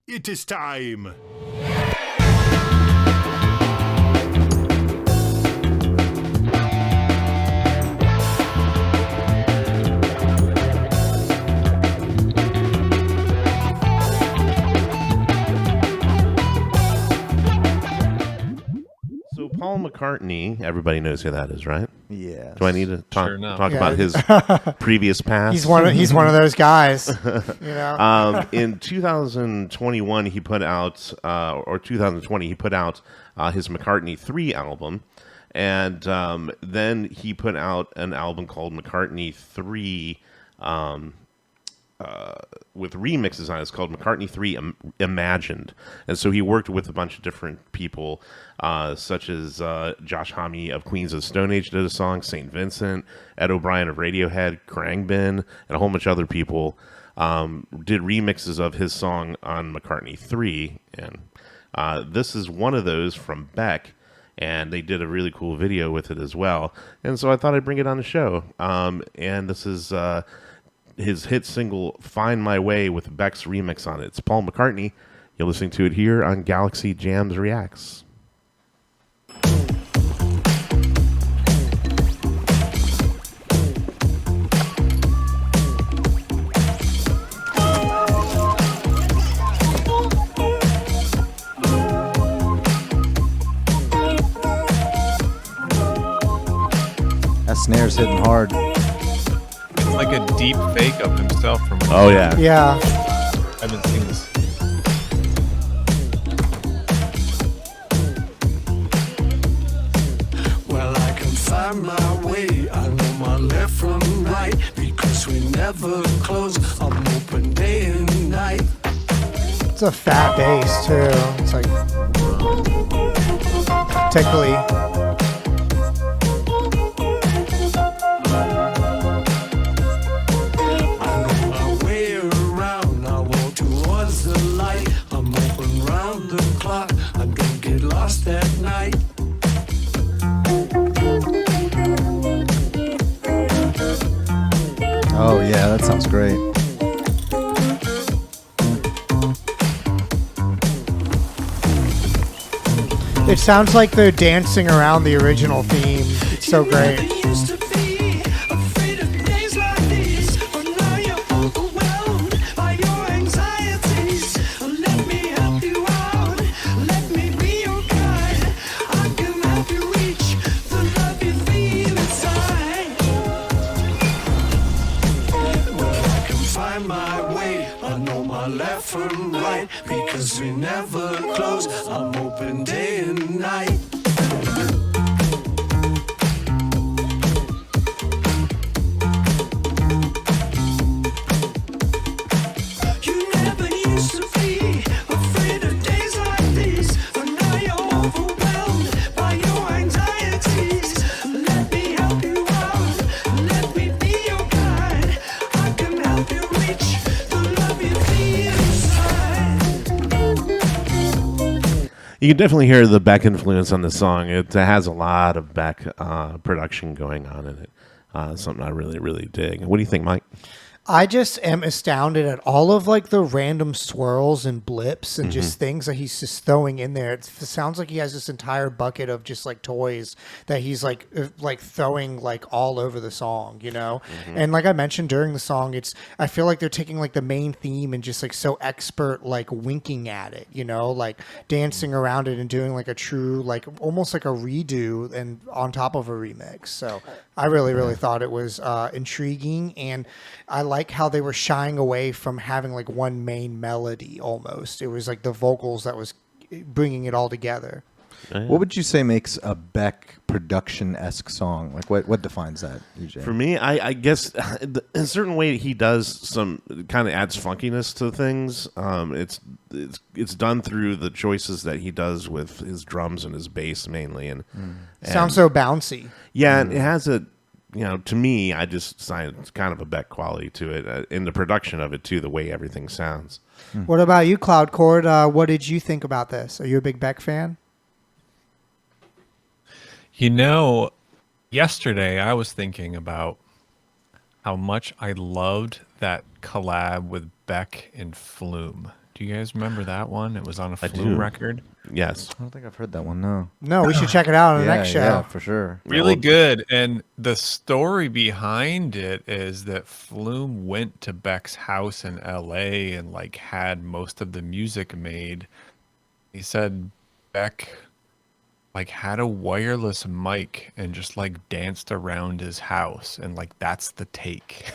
It is time. So Paul McCartney, everybody knows who that is, right? Yeah. Do I need to talk about his previous past? He's one of those guys. You know. In 2021, he put out, or 2020, he put out his McCartney 3 album, and then he put out an album called McCartney 3. With remixes on it. It's called McCartney 3 Imagined. And so he worked with a bunch of different people, such as Josh Homme of Queens of the Stone Age did a song, St. Vincent, Ed O'Brien of Radiohead, Khruangbin, and a whole bunch of other people did remixes of his song on McCartney 3. And this is one of those from Beck, and they did a really cool video with it as well. And so I thought I'd bring it on the show. And this is... his hit single, Find My Way, with Beck's remix on it. It's Paul McCartney. You're listening to it here on Galaxy Jams Reacts. That snare's hitting hard. Like a deep fake of himself from. Oh yeah. Yeah. I haven't seen this. Well, I can find my way. I know my left from right because we never close. I'm open day and night. It's a fat bass too. It's like tickly. That night. Oh yeah, that sounds great. It sounds like they're dancing around the original theme. It's so great. From right because we never close. I'm open day and night. You never used to be afraid of days like these, but now you're overwhelmed by your anxieties. Let me help you out. Let me be your guide. I can help you reach the love you feel. You can definitely hear the Beck influence on the song. It has a lot of Beck production going on in it. Something I really, really dig. What do you think, Mike? I just am astounded at all of like the random swirls and blips and just things that he's just throwing in there. It sounds like he has this entire bucket of just like toys that he's like throwing like all over the song, you know? And like I mentioned during the song, I feel like they're taking like the main theme and just like so expert, like winking at it, you know, like dancing around it and doing like a true, like almost like a redo and on top of a remix. So I really, really thought it was intriguing, and I like how they were shying away from having like one main melody almost. It was like the vocals that was bringing it all together. What would you say makes a Beck production-esque song? Like what defines that, EJ? For me, I guess in a certain way he does some kind of adds funkiness to things. It's done through the choices that he does with his drums and his bass mainly, and Sounds so bouncy. yeah, and it has a, you know, to me, I just find kind of a Beck quality to it in the production of it too, the way everything sounds. What about you, Cloudchord? What did you think about this? Are you a big Beck fan? You know, yesterday I was thinking about how much I loved that collab with Beck and Flume. Do you guys remember that one? It was on a do. Flume record. Yes. I don't think I've heard that one. No. No, we should check it out on the next show. Yeah, for sure. Really good. And the story behind it is that Flume went to Beck's house in LA and like had most of the music made. He said Beck like had a wireless mic and just like danced around his house, and like that's the take.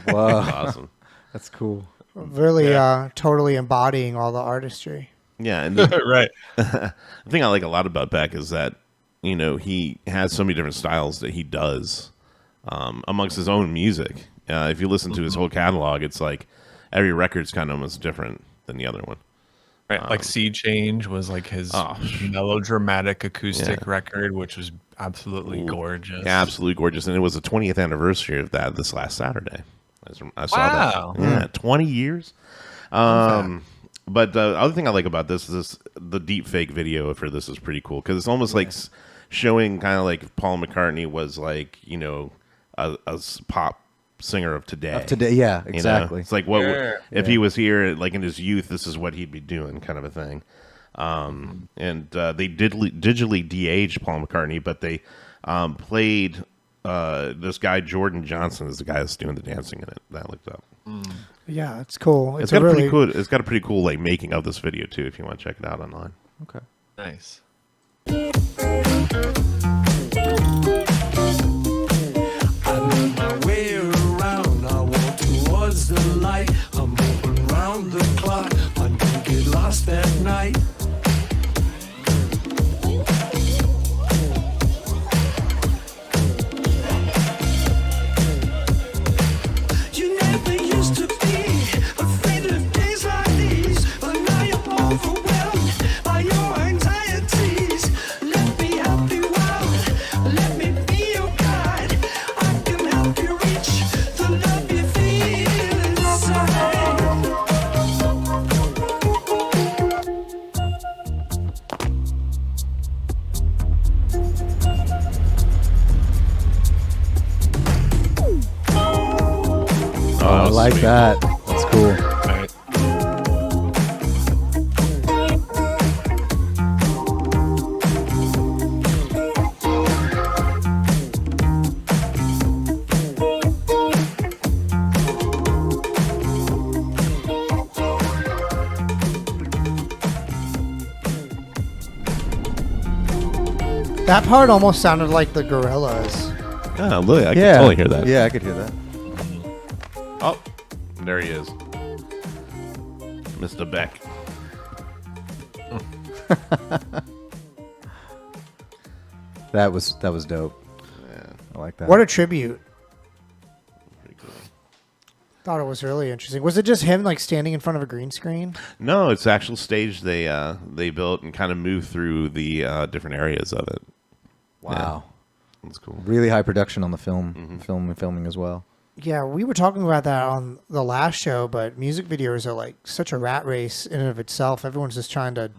Wow. Awesome. That's cool. Really, totally embodying all the artistry. Yeah, and Right. the thing I like a lot about Beck is that, you know, he has so many different styles that he does amongst his own music. If you listen to his whole catalog, it's like every record's kind of almost different than the other one. Right. Like Sea Change was like his melodramatic acoustic record, which was absolutely gorgeous. Yeah, absolutely gorgeous. And it was the 20th anniversary of that this last Saturday. I saw Wow. that. Yeah, 20 years. But the other thing I like about this is the deep fake video for this is pretty cool because it's almost like showing kind of like Paul McCartney was like, you know, a pop singer of today. Yeah, You know? exactly. It's like what if he was here like in his youth, this is what he'd be doing, kind of a thing. And they digitally de-aged Paul McCartney, but they played this guy Jordan Johnson is the guy that's doing the dancing in it. That I looked up. Yeah, it's cool. It's got a pretty cool. It's got a pretty cool like making of this video too. If you want to check it out online. Okay. Nice. I know my way around. I walk towards the light. I'm moving round the clock. I don't get lost at night. You never used to be afraid of days like these, but now you're overwhelmed by your anxieties. Let me help you out. Let me be your guide. I can help you reach the love you feel inside. I like sweet. that. That's cool. Right. That part almost sounded like the Gorillas. Oh, look, I can Yeah. totally hear that. Yeah, I could hear that. Oh, there he is, Mr. Beck. That was dope. Yeah, I like that. What a tribute. pretty cool. Thought it was really interesting. Was it just him like standing in front of a green screen? No, it's the actual stage they built and kind of moved through the different areas of it. Wow. That's cool. Really high production on the filming as well. Yeah, we were talking about that on the last show, but music videos are like such a rat race in and of itself. Everyone's just trying to,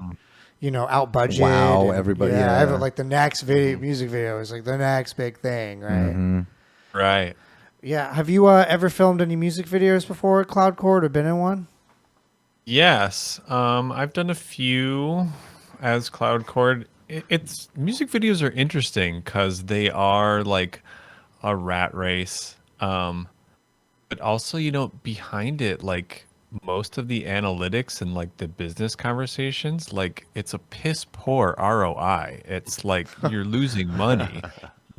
you know, out budget. Wow, everybody, yeah. Like the next music video is like the next big thing, right? Right. Yeah. Have you ever filmed any music videos before at Cloudchord or been in one? Yes. I've done a few as Cloudchord. It's music videos are interesting because they are like a rat race. But also, you know, behind it, like most of the analytics and like the business conversations, like it's a piss poor ROI. It's like you're losing money,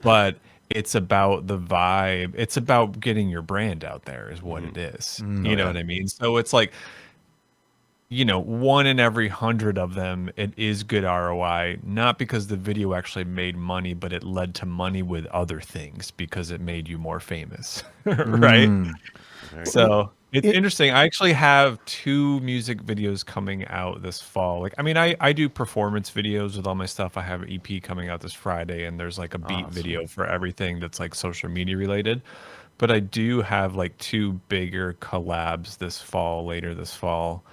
but it's about the vibe. It's about getting your brand out there is what it is. You know what I mean? So it's like, you know, 1 in every 100 of them, it is good ROI, not because the video actually made money, but it led to money with other things because it made you more famous, right? So it's interesting. I actually have 2 music videos coming out this fall. Like, I mean, I do performance videos with all my stuff. I have an EP coming out this Friday, and there's like a beat video for everything that's like social media related. But I do have like 2 bigger collabs later this fall.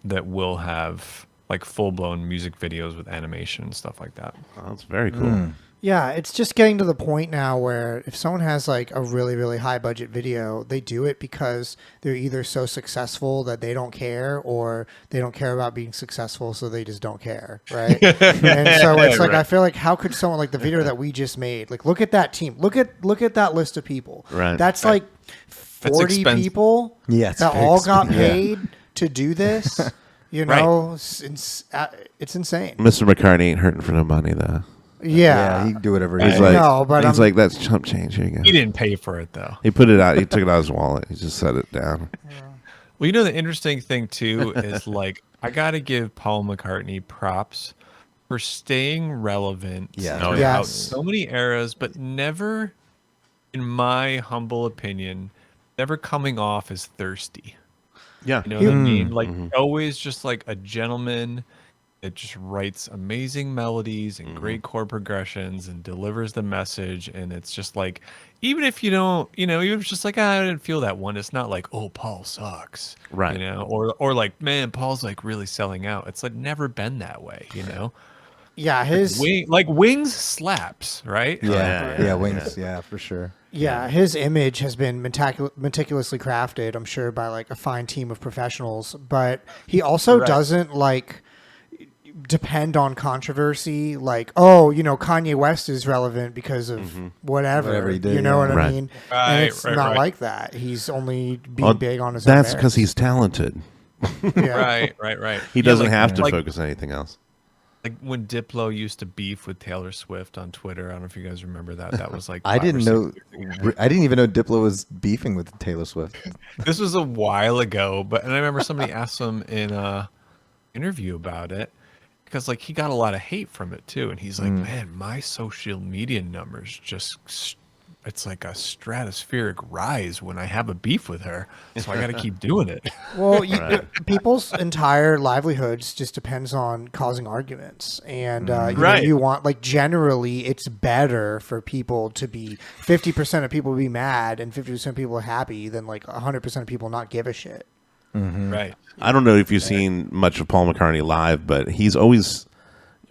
That will have like full-blown music videos with animation and stuff like that. Oh, that's very cool. Yeah, it's just getting to the point now where if someone has like a really, really high budget video, they do it because they're either so successful that they don't care, or they don't care about being successful, so they just don't care, right? And so it's like, Right. I feel like, how could someone like the video that we just made, like, look at that team, look at that list of people, Right. That's like 40 expensive. people Yeah, it's that very all got expensive. paid to do this. You Right. know, it's insane. Mr. McCartney ain't hurting for no money though. Yeah, he can do whatever he He's wants. like, know, but he's I'm- like, that's chump change. Here you go. He didn't pay for it though. He put it out. He took it out of his wallet. He just set it down. Well, you know, the interesting thing too is like I gotta give Paul McCartney props for staying relevant Yeah. throughout Yes. so many eras, but never, in my humble opinion, never coming off as thirsty. Yeah. You know what I mean? Like always just like a gentleman that just writes amazing melodies and great chord progressions and delivers the message. And it's just like, even if you don't, you know, even if it's just like, I didn't feel that one. It's not like, oh, Paul sucks. Right. You know, or like, man, Paul's like really selling out. It's like never been that way, you know? Yeah, his Wings slaps, right? Yeah, Wings. Yeah, for sure. Yeah, his image has been meticulously crafted, I'm sure, by like a fine team of professionals. But he also doesn't like depend on controversy. Like, oh, you know, Kanye West is relevant because of whatever he did, you know yeah. what I Right. mean? Right, And it's right, not right. like that. He's only being Well, big on his own That's merits. because he's talented. Yeah. Right. He Yeah, doesn't like- have to like- focus on anything else. Like when Diplo used to beef with Taylor Swift on Twitter. I don't know if you guys remember that. That was like I 5 or didn't 6 know. years ago. I didn't even know Diplo was beefing with Taylor Swift. This was a while ago, but and I remember somebody asked him in a interview about it because like he got a lot of hate from it too, and he's like, man, my social media numbers just it's like a stratospheric rise when I have a beef with her, so I got to keep doing it. Well, people's entire livelihoods just depends on causing arguments, and you know, Right. you want like generally it's better for people to be 50% of people be mad and 50% of people happy than like 100% of people not give a shit. Right. I don't know if you've seen much of Paul McCartney live, but he's always,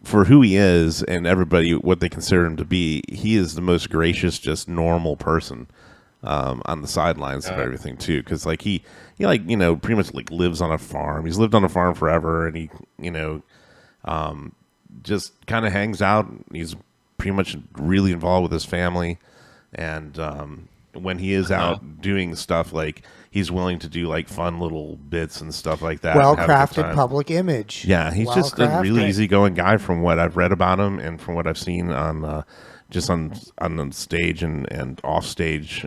for who he is and everybody what they consider him to be, he is the most gracious, just normal person on the sidelines of everything too. Because like he like, you know, pretty much like lives on a farm. He's lived on a farm forever, and he, you know, just kind of hangs out. He's pretty much really involved with his family, and when he is out doing stuff, like he's willing to do like fun little bits and stuff like that. and have a good Well-crafted time. public image. Yeah, he's just a really Well-crafted. easygoing guy from what I've read about him and from what I've seen on just on the stage and off stage.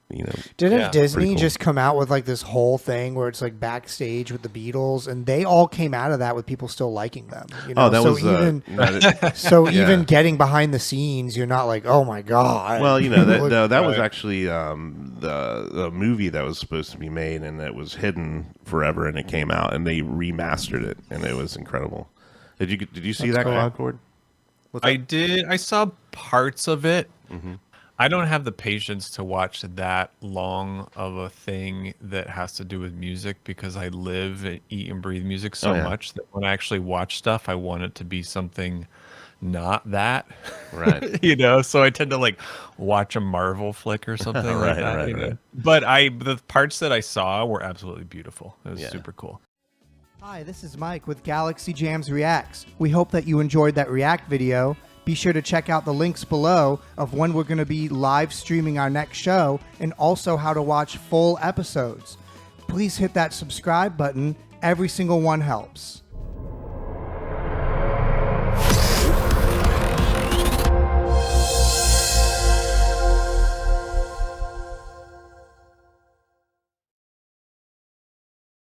You know, Didn't Yeah, Disney pretty cool. just come out with like this whole thing where it's like backstage with the Beatles, and they all came out of that with people still liking them? You know? oh, that so was even that- so yeah. even getting behind the scenes, you're not like, oh my god. well, you know that Look- no, that was actually the movie that was supposed to be made, and it was hidden forever, and it came out, and they remastered it, and it was incredible. Did you see that, Cloudchord? I did. I saw parts of it. Mm-hmm. I don't have the patience to watch that long of a thing that has to do with music because I live and eat and breathe music so Oh, yeah. much that when I actually watch stuff, I want it to be something not that. Right. You know, so I tend to like watch a Marvel flick or something like Right, that. right, you know? right. But the parts that I saw were absolutely beautiful. It was Yeah. super cool. Hi, this is Mike with Galaxy Jams Reacts. We hope that you enjoyed that React video. Be sure to check out the links below of when we're going to be live streaming our next show and also how to watch full episodes. Please hit that subscribe button. Every single one helps.